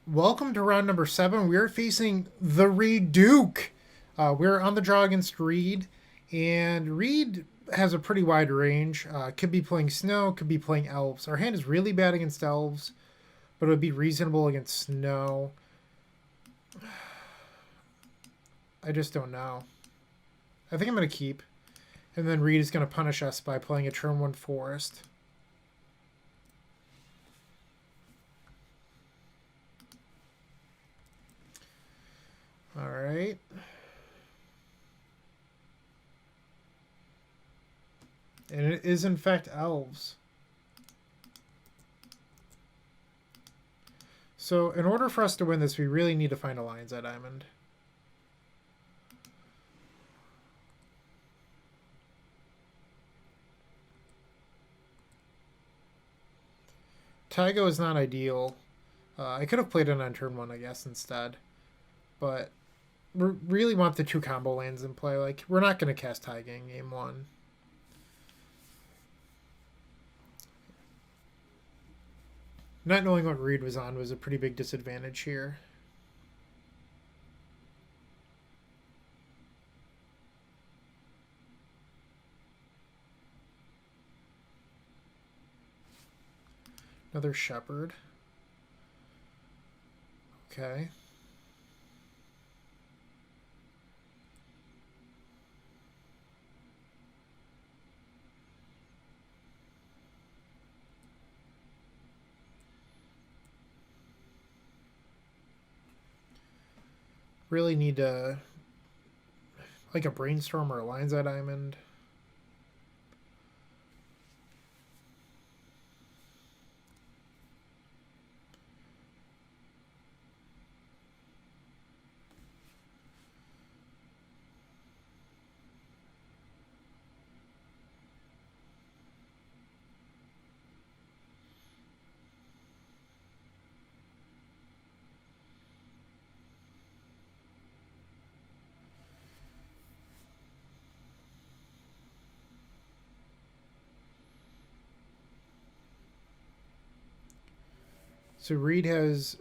Welcome to round number 7. We're facing the Reid Duke. We're on the draw against Reid, and Reid has a pretty wide range. Could be playing Snow, could be playing Elves. Our hand is really bad against Elves, but it would be reasonable against Snow. I just don't know. I think I'm going to keep. And then Reid is going to punish us by playing a turn 1 Forest. Alright. And it is in fact Elves. So in order for us to win this, we really need to find a Lion's Eye Diamond. Taigo is not ideal. I could have played it on turn 1, I guess, instead. But we really want the 2 combo lands in play. Like, we're not going to cast Taiga in game 1. Not knowing what Reid was on was a pretty big disadvantage here. Another Shepherd. Okay. Really need to, like, a Brainstorm or a Lion's Eye Diamond. So Reid has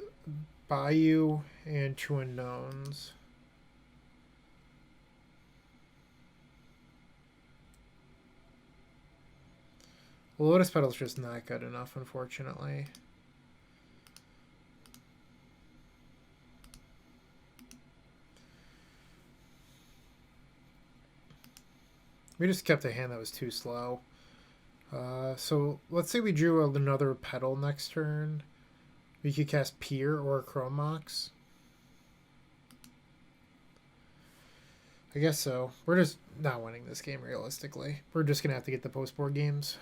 Bayou and 2 unknowns. Lotus Petal's just not good enough, unfortunately. We just kept a hand that was too slow. So let's say we drew another Petal next turn. We could cast Pier or Chrome Mox. I guess so. We're just not winning this game realistically. We're just going to have to get the post-board games.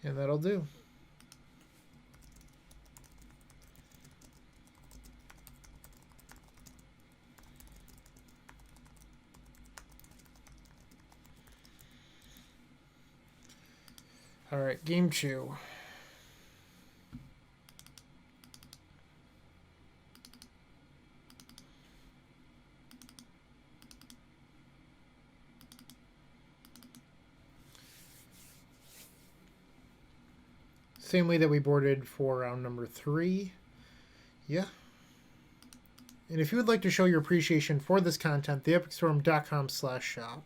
And that'll do. All right, game 2. Same way that we boarded for round number 3. Yeah. And if you would like to show your appreciation for this content, theepicstorm.com/shop.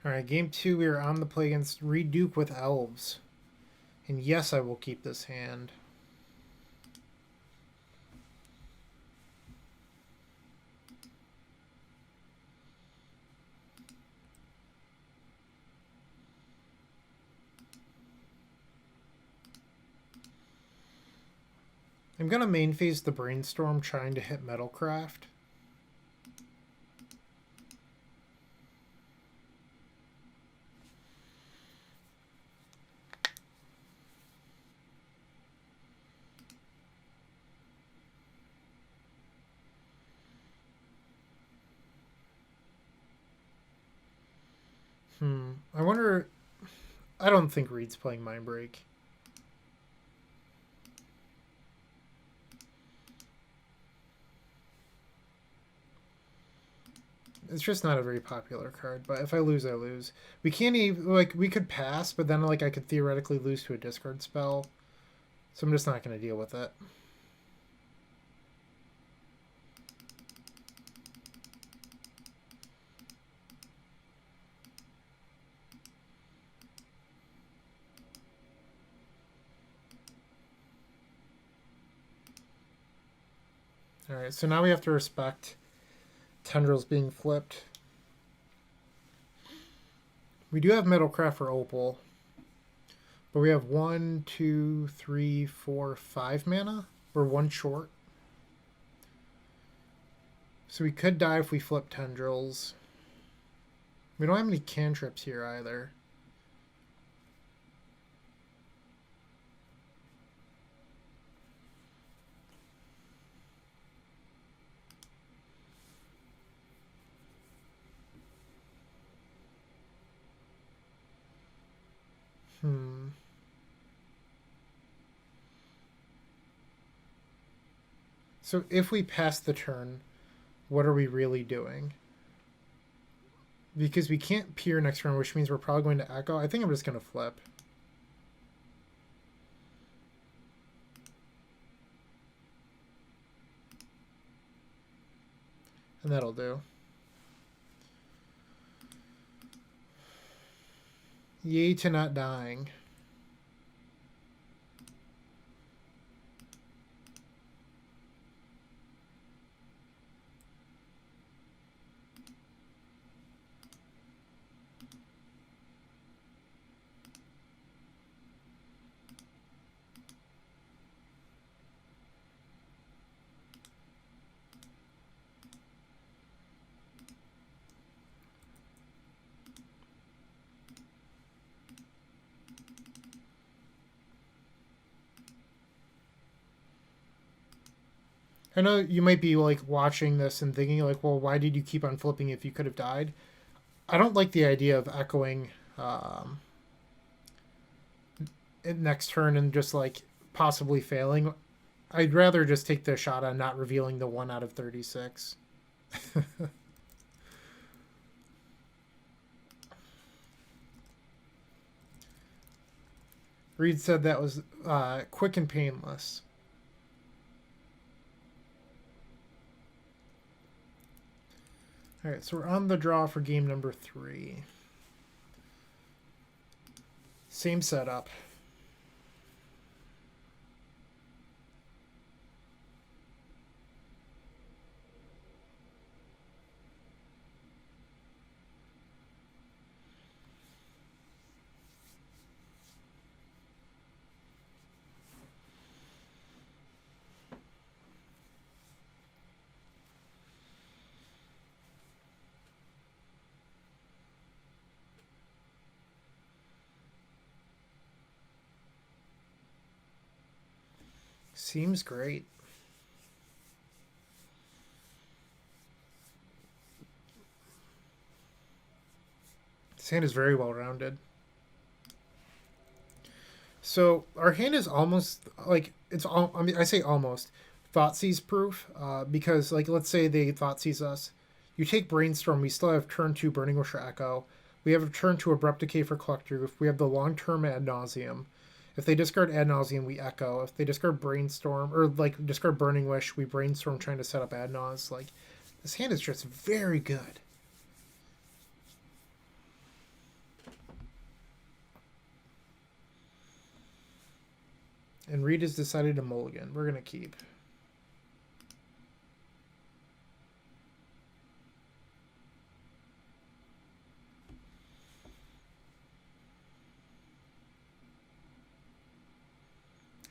Alright, game 2, we are on the play against Reid Duke with Elves. And yes, I will keep this hand. I'm going to main phase the Brainstorm trying to hit Metalcraft. I wonder... I don't think Reid's playing Mindbreak. It's just not a very popular card, but if I lose, I lose. We can't even... Like, we could pass, but then, like, I could theoretically lose to a discard spell. So I'm just not going to deal with it. Alright, so now we have to respect Tendrils being flipped. We do have Metalcraft for Opal. But we have 1, 2, 3, 4, 5 mana. We're 1 short. So we could die if we flip Tendrils. We don't have any cantrips here either. So if we pass the turn, what are we really doing? Because we can't peer next turn, which means we're probably going to echo. I think I'm just going to flip. And that'll do. Yay to not dying. I know you might be like watching this and thinking like, well, why did you keep on flipping if you could have died? I don't like the idea of echoing next turn and just like possibly failing. I'd rather just take the shot on not revealing the 1 out of 36. Reid said that was quick and painless. All right, so we're on the draw for game number 3. Same setup. Seems great. This hand is very well rounded. So our hand is almost like it's all. I mean, I say almost Thoughtseize proof because like let's say they Thoughtseize us. You take Brainstorm. We still have turn 2 Burning Wish or Echo. We have a turn 2 Abrupt Decay for Collector. If we have the long term Ad Nauseam. If they discard Ad Nauseam, we Echo. If they discard Brainstorm, or like discard Burning Wish, we Brainstorm trying to set up Ad Naus. Like, this hand is just very good. And Reid has decided to mulligan. We're going to keep.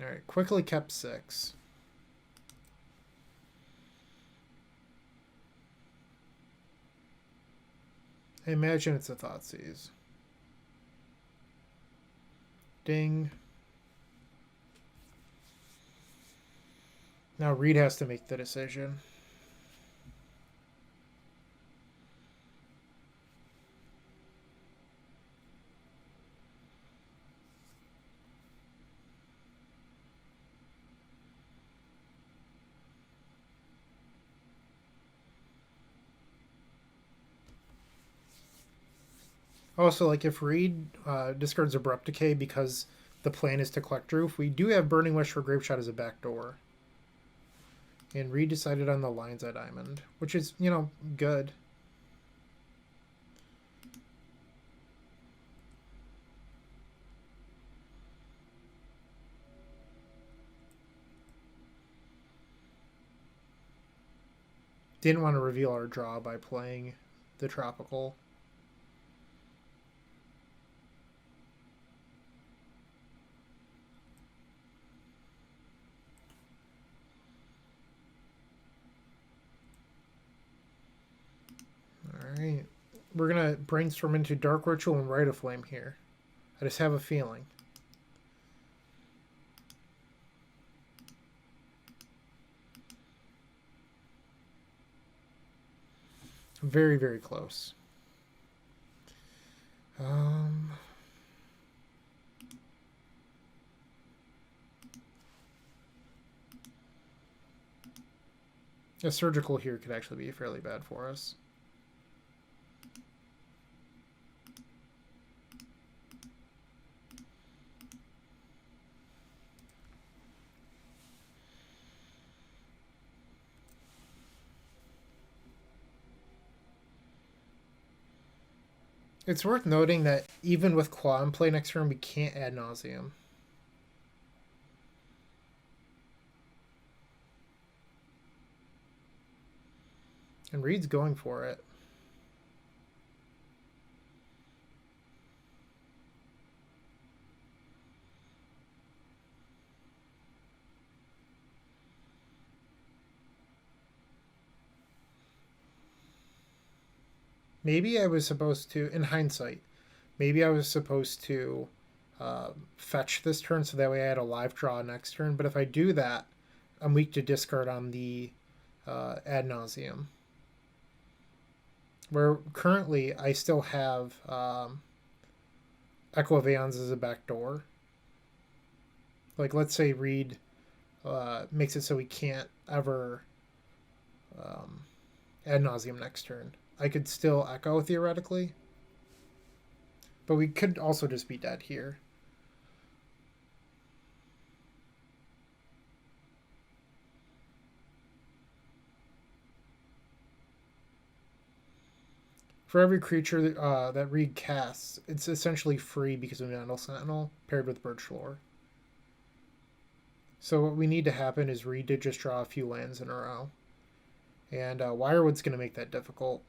Alright, quickly kept 6. I imagine it's a Thoughtseize. Ding. Now Reid has to make the decision. Also, like if Reid discards Abrupt Decay because the plan is to collect Roof, we do have Burning Wish for Grape Shot as a backdoor. And Reid decided on the Lion's Eye Diamond, which is, you know, good. Didn't want to reveal our draw by playing the Tropical. Alright. We're going to brainstorm into Dark Ritual and Rite of Flame here. I just have a feeling. Very, very close. A Surgical here could actually be fairly bad for us. It's worth noting that even with Claw in play next turn, we can't Ad Nauseam. And Reid's going for it. Maybe I was supposed to, in hindsight, maybe I was supposed to fetch this turn so that way I had a live draw next turn. But if I do that, I'm weak to discard on the Ad Nauseam. Where currently I still have Echo of Aeons as a backdoor. Like, let's say Reid makes it so we can't ever Ad Nauseam next turn. I could still Echo theoretically. But we could also just be dead here. For every creature that Reid casts, it's essentially free because of Mental Sentinel paired with Birchlore. So what we need to happen is Reid to just draw a few lands in a row. And Wirewood's going to make that difficult.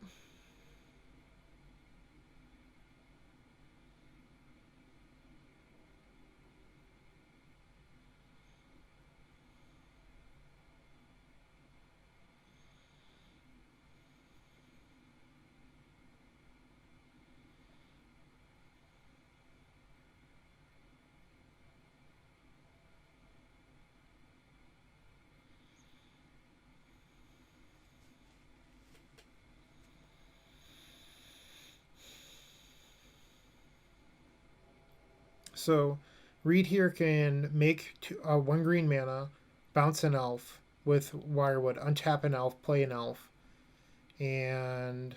So Reid here can make 1 green mana, bounce an elf with Wirewood, untap an elf, play an elf, and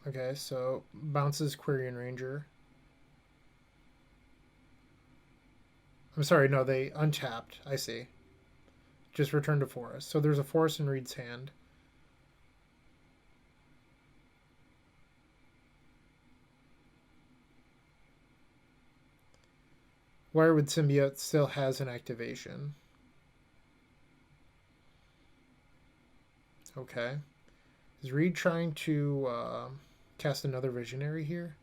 okay, so bounces Quirion Ranger. I'm sorry, no, they untapped. I see. Just return to forest. So there's a forest in Reid's hand. Wirewood Symbiote still has an activation. Okay. Is Reid trying to cast another Visionary here?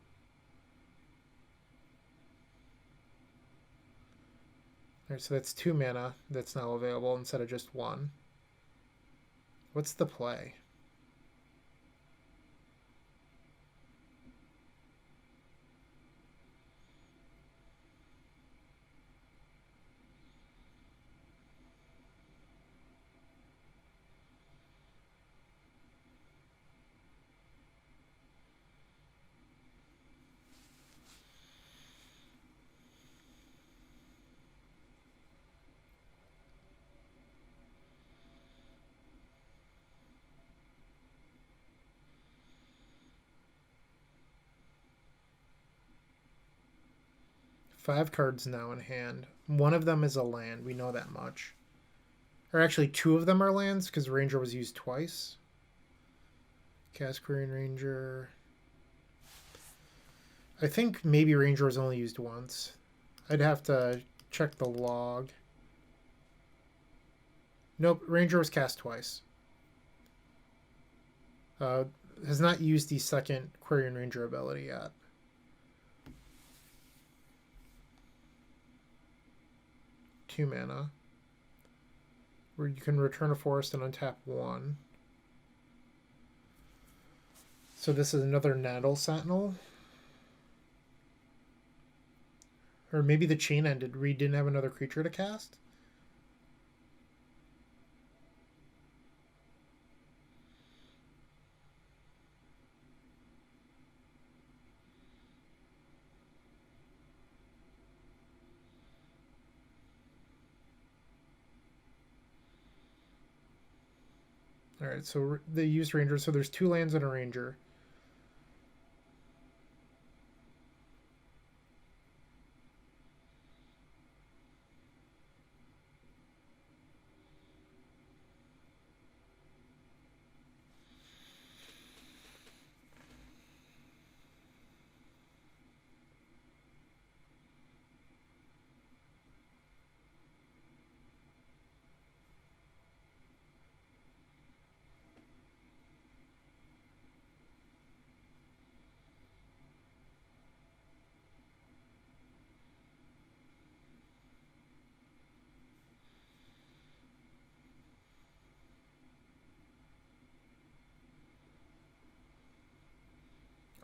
Alright, so that's 2 mana that's now available instead of just 1. What's the play? Five cards now in hand. One of them is a land. We know that much. Or actually, 2 of them are lands because Ranger was used twice. Cast Querying Ranger. I think maybe Ranger was only used once. I'd have to check the log. Nope, Ranger was cast twice. Has not used the second Querying Ranger ability yet. Two mana. Where you can return a forest and untap 1. So this is another Nettle Sentinel. Or maybe the chain ended. Reid didn't have another creature to cast? Alright, so they used Ranger. So there's 2 lands and a Ranger.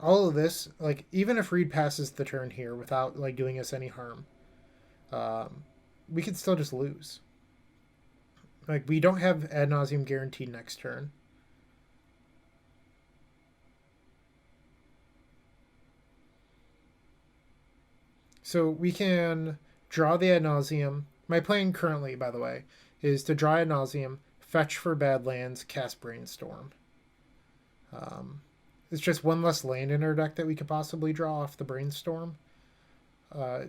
All of this, like, even if Reid passes the turn here without, like, doing us any harm, we could still just lose. Like, we don't have ad nauseum guaranteed next turn. So we can draw the ad nauseum. My plan currently, by the way, is to draw ad nauseum, fetch for Badlands, cast Brainstorm. It's just one less land in our deck that we could possibly draw off the Brainstorm.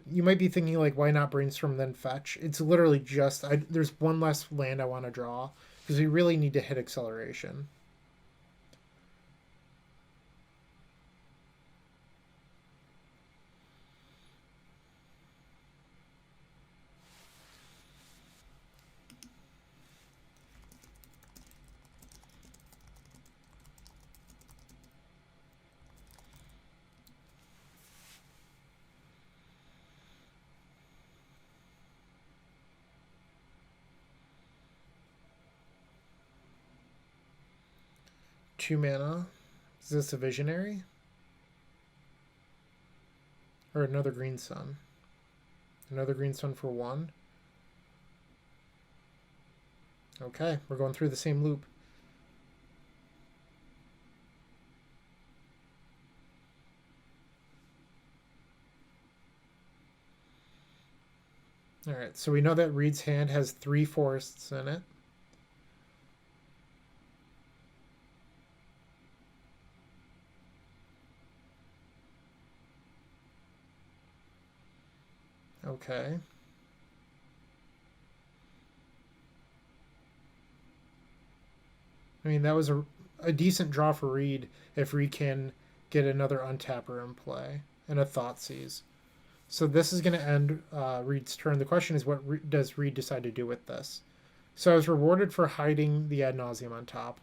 You might be thinking, like, why not Brainstorm then fetch? It's literally just there's one less land I want to draw because we really need to hit acceleration. Two mana. Is this a Visionary? Or another Green Sun? Another Green Sun for 1? Okay, we're going through the same loop. Alright, so we know that Reid's hand has 3 forests in it. Okay. I mean, that was a decent draw for Reid if Reid can get another untapper in play and a Thoughtseize. So this is going to end Reid's turn. The question is, what does Reid decide to do with this? So I was rewarded for hiding the ad nauseum on top.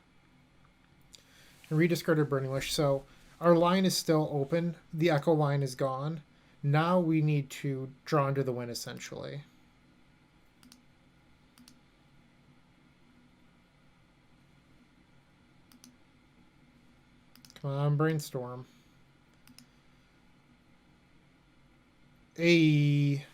And Reid discarded Burning Wish. So our line is still open. The Echo line is gone. Now we need to draw into the wind, essentially. Come on, Brainstorm. Hey.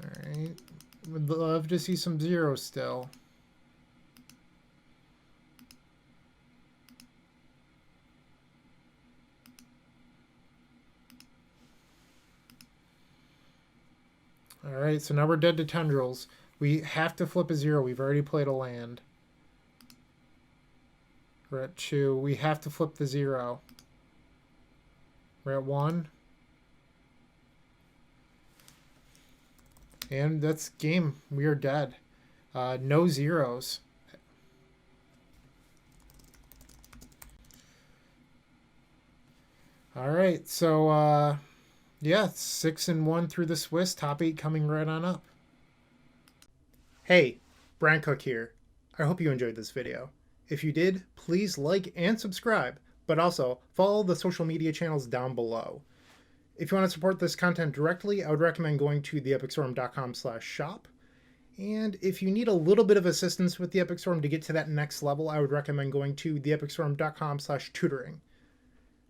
Alright. Would love to see some zeros still. Alright, so now we're dead to tendrils. We have to flip a 0. We've already played a land. We're at 2. We have to flip the 0. We're at 1. And that's game. We are dead. No zeros. Alright, so yeah, 6-1 through the Swiss. Top 8 coming right on up. Hey, Bryant Cook here. I hope you enjoyed this video. If you did, please like and subscribe, but also follow the social media channels down below. If you want to support this content directly, I would recommend going to theepicstorm.com/shop. And if you need a little bit of assistance with the Epic Storm to get to that next level, I would recommend going to theepicstorm.com/tutoring.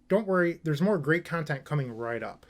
Don't worry, there's more great content coming right up.